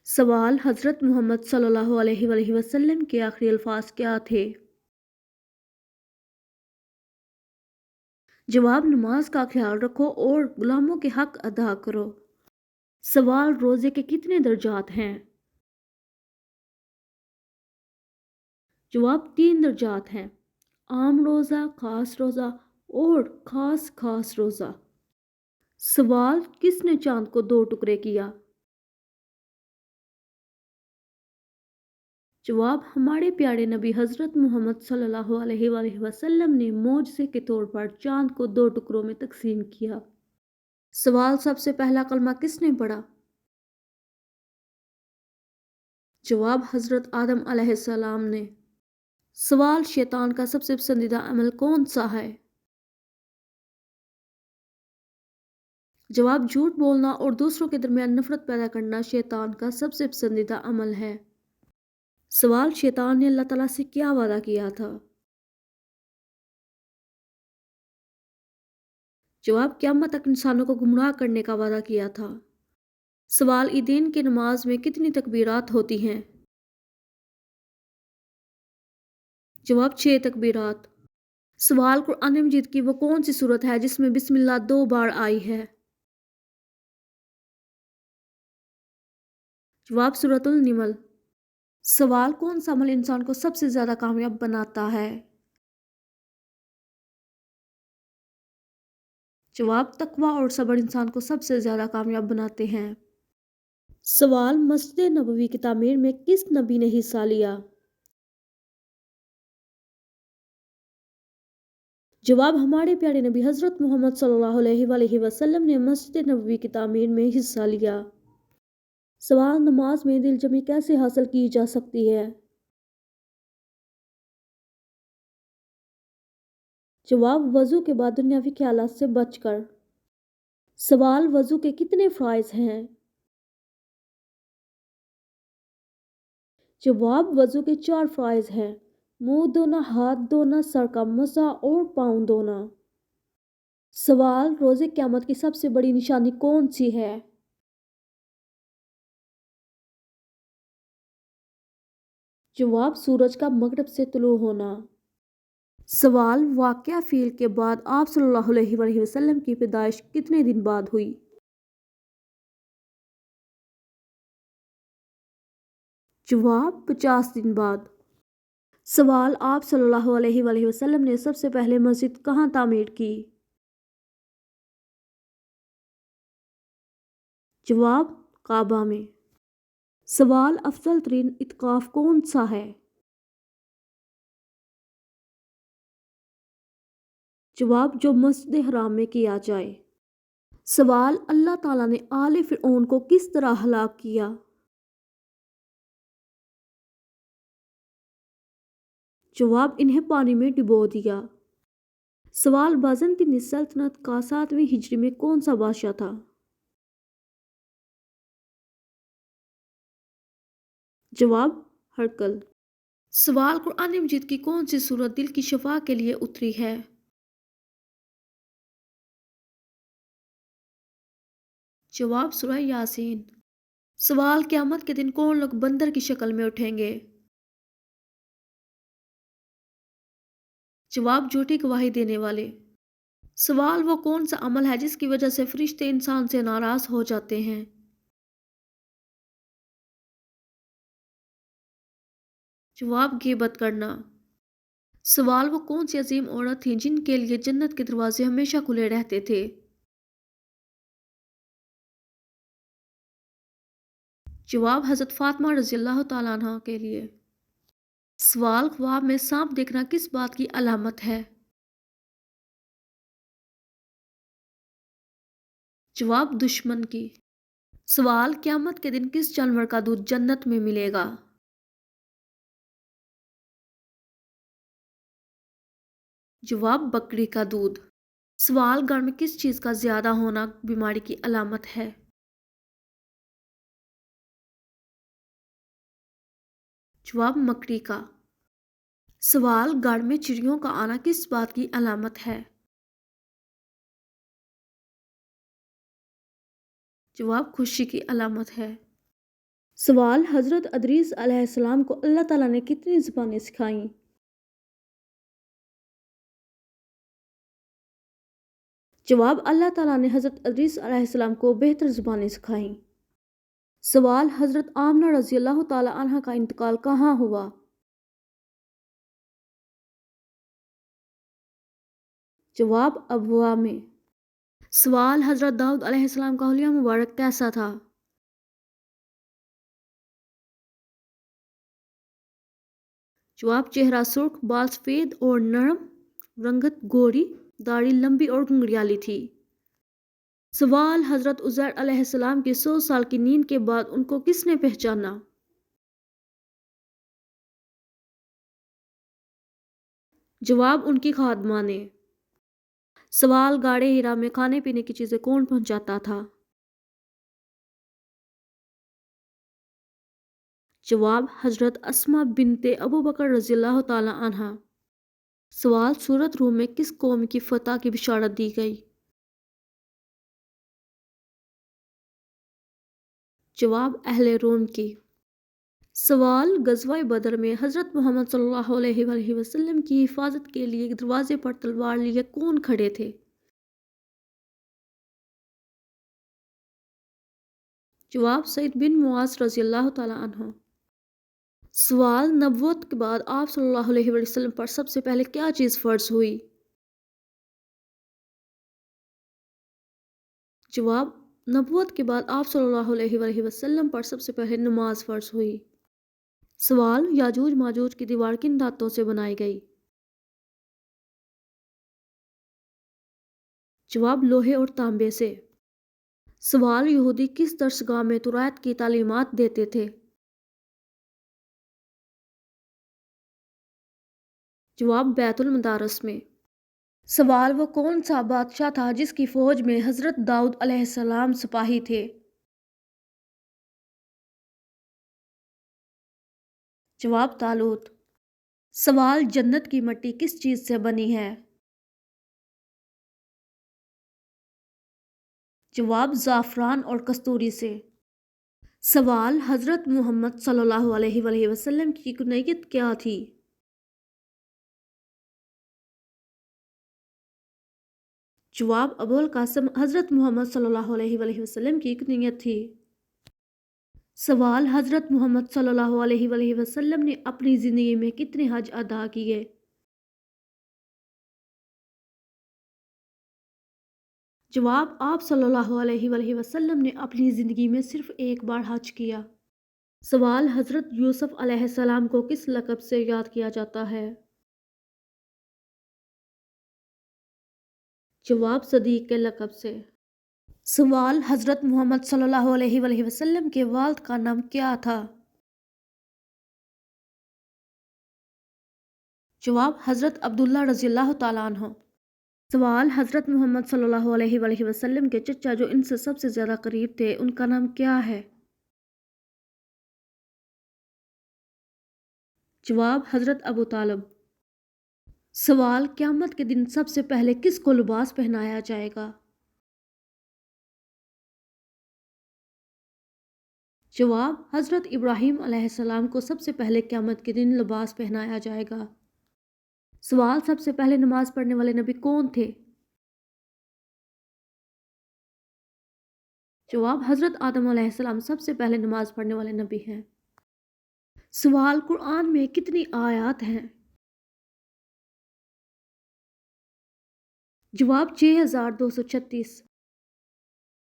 سوال: حضرت محمد صلی اللہ علیہ وآلہ وسلم کے آخری الفاظ کیا تھے؟ جواب: نماز کا خیال رکھو اور غلاموں کے حق ادا کرو۔ سوال: روزے کے کتنے درجات ہیں؟ جواب: 3 درجات ہیں: عام روزہ، خاص روزہ اور خاص روزہ۔ سوال: کس نے چاند کو 2 ٹکڑے کیا؟ جواب: ہمارے پیارے نبی حضرت محمد صلی اللہ علیہ وآلہ وسلم نے معجزے کے طور پر چاند کو 2 ٹکڑوں میں تقسیم کیا۔ سوال: سب سے پہلا کلمہ کس نے پڑھا؟ جواب: حضرت آدم علیہ السلام نے۔ سوال: شیطان کا سب سے پسندیدہ عمل کون سا ہے؟ جواب: جھوٹ بولنا اور دوسروں کے درمیان نفرت پیدا کرنا شیطان کا سب سے پسندیدہ عمل ہے۔ سوال: شیطان نے اللہ تعالیٰ سے کیا وعدہ کیا تھا؟ جواب: قیامت تک انسانوں کو گمراہ کرنے کا وعدہ کیا تھا۔ سوال: عیدین کی نماز میں کتنی تکبیرات ہوتی ہیں؟ جواب: 6 تکبیرات۔ سوال: قرآن مجید کی وہ کون سی سورت ہے جس میں بسم اللہ 2 بار آئی ہے؟ جواب: سورۃ النمل۔ سوال: کون سا عمل انسان کو سب سے زیادہ کامیاب بناتا ہے؟ جواب: تقویٰ اور صبر انسان کو سب سے زیادہ کامیاب بناتے ہیں۔ سوال: مسجد نبوی کی تعمیر میں کس نبی نے حصہ لیا؟ جواب: ہمارے پیارے نبی حضرت محمد صلی اللہ علیہ وآلہ وسلم نے مسجد نبوی کی تعمیر میں حصہ لیا۔ سوال: نماز میں دل جمعی کیسے حاصل کی جا سکتی ہے؟ جواب: وضو کے بعد دنیاوی خیالات سے بچ کر۔ سوال: وضو کے کتنے فرائض ہیں؟ جواب: وضو کے 4 فرائض ہیں: منہ دھونا، ہاتھ دھونا، سر کا مسح اور پاؤں دھونا۔ سوال: روز قیامت کی سب سے بڑی نشانی کون سی ہے؟ جواب: سورج کا مغرب سے طلوع ہونا۔ سوال: واقعہ فیل کے بعد آپ صلی اللہ علیہ وآلہ وسلم کی پیدائش کتنے دن بعد ہوئی؟ جواب: 50 دن بعد۔ سوال: آپ صلی اللہ علیہ وآلہ وسلم نے سب سے پہلے مسجد کہاں تعمیر کی؟ جواب: کعبہ میں۔ سوال: افضل ترین اعتکاف کون سا ہے؟ جواب: جو مسجد حرام میں کیا جائے۔ سوال: اللہ تعالیٰ نے آل فرعون کو کس طرح ہلاک کیا؟ جواب: انہیں پانی میں ڈبو دیا۔ سوال: بازنطینی سلطنت کا 7ویں ہجری میں کون سا بادشاہ تھا؟ جواب: ہرقل۔ سوال: قرآن مجید کی کون سی سورت دل کی شفا کے لیے اتری ہے؟ جواب: سورہ یاسین۔ سوال: قیامت کے دن کون لوگ بندر کی شکل میں اٹھیں گے؟ جواب: جھوٹی گواہی دینے والے۔ سوال: وہ کون سا عمل ہے جس کی وجہ سے فرشتے انسان سے ناراض ہو جاتے ہیں؟ جواب: غیبت کرنا۔ سوال: وہ کون سی عظیم عورت تھیں جن کے لیے جنت کے دروازے ہمیشہ کھلے رہتے تھے؟ جواب: حضرت فاطمہ رضی اللہ تعالیٰ عنہ کے لیے۔ سوال: خواب میں سانپ دیکھنا کس بات کی علامت ہے؟ جواب: دشمن کی۔ سوال: قیامت کے دن کس جانور کا دودھ جنت میں ملے گا؟ جواب: بکری کا دودھ۔ سوال: گھر میں کس چیز کا زیادہ ہونا بیماری کی علامت ہے؟ جواب: مکڑی کا۔ سوال: گھر میں چڑیوں کا آنا کس بات کی علامت ہے؟ جواب: خوشی کی علامت ہے۔ سوال: حضرت ادریس علیہ السلام کو اللہ تعالیٰ نے کتنی زبانیں سکھائیں؟ جواب: اللہ تعالیٰ نے حضرت ادریس علیہ السلام کو بہتر زبانیں سکھائیں۔ سوال: حضرت آمنہ رضی اللہ تعالیٰ عنہا کا انتقال کہاں ہوا؟ جواب: ابوا میں۔ سوال: حضرت داؤد علیہ السلام کا حلیہ مبارک کیسا تھا؟ جواب: چہرہ سرخ، بال سفید اور نرم، رنگت گوری، داڑھی لمبی اور گھنگریالی تھی۔ سوال: حضرت عزیر علیہ السلام کی 100 سال کی نیند کے بعد ان کو کس نے پہچانا؟ جواب: ان کی خادمہ نے۔ سوال: غار حرا میں کھانے پینے کی چیزیں کون پہنچاتا تھا؟ جواب: حضرت اسماء بنت ابو بکر رضی اللہ تعالیٰ عنہا۔ سوال: سورۃ روم میں کس قوم کی فتح کی بشارت دی گئی؟ جواب: اہل روم کی۔ سوال: غزوہ بدر میں حضرت محمد صلی اللہ علیہ وآلہ وسلم کی حفاظت کے لیے دروازے پر تلوار لیے کون کھڑے تھے؟ جواب: سعید بن معاذ رضی اللہ تعالیٰ عنہ۔ سوال: نبوت کے بعد آپ صلی اللہ علیہ وآلہ وسلم پر سب سے پہلے کیا چیز فرض ہوئی؟ جواب: نبوت کے بعد آپ صلی اللہ علیہ وآلہ وسلم پر سب سے پہلے نماز فرض ہوئی۔ سوال: یاجوج ماجوج کی دیوار کن دھاتوں سے بنائی گئی؟ جواب: لوہے اور تانبے سے۔ سوال: یہودی کس درسگاہ میں توریت کی تعلیمات دیتے تھے؟ جواب: بیت المدارس میں۔ سوال: وہ کون سا بادشاہ تھا جس کی فوج میں حضرت داؤد علیہ السلام سپاہی تھے؟ جواب: طالوت۔ سوال: جنت کی مٹی کس چیز سے بنی ہے؟ جواب: زعفران اور کستوری سے۔ سوال: حضرت محمد صلی اللہ علیہ وآلہ وسلم کی کنیت کیا تھی؟ جواب: ابو القاسم حضرت محمد صلی اللہ علیہ وآلہ وسلم کی کنیت تھی۔ سوال: حضرت محمد صلی اللہ علیہ وآلہ وسلم نے اپنی زندگی میں کتنے حج ادا کیے؟ جواب: آپ صلی اللہ علیہ وآلہ وسلم نے اپنی زندگی میں صرف ایک بار حج کیا۔ سوال: حضرت یوسف علیہ السلام کو کس لقب سے یاد کیا جاتا ہے؟ جواب: صدیق کے لقب سے۔ سوال: حضرت محمد صلی اللہ علیہ وآلہ وسلم کے والد کا نام کیا تھا؟ جواب: حضرت عبداللہ رضی اللہ تعالیٰ عنہ۔ سوال: حضرت محمد صلی اللہ علیہ وآلہ وسلم کے چچا جو ان سے سب سے زیادہ قریب تھے ان کا نام کیا ہے؟ جواب: حضرت ابو طالب۔ سوال: قیامت کے دن سب سے پہلے کس کو لباس پہنایا جائے گا؟ جواب: حضرت ابراہیم علیہ السلام کو سب سے پہلے قیامت کے دن لباس پہنایا جائے گا۔ سوال: سب سے پہلے نماز پڑھنے والے نبی کون تھے؟ جواب: حضرت آدم علیہ السلام سب سے پہلے نماز پڑھنے والے نبی ہیں۔ سوال: قرآن میں کتنی آیات ہیں؟ جواب: 6236۔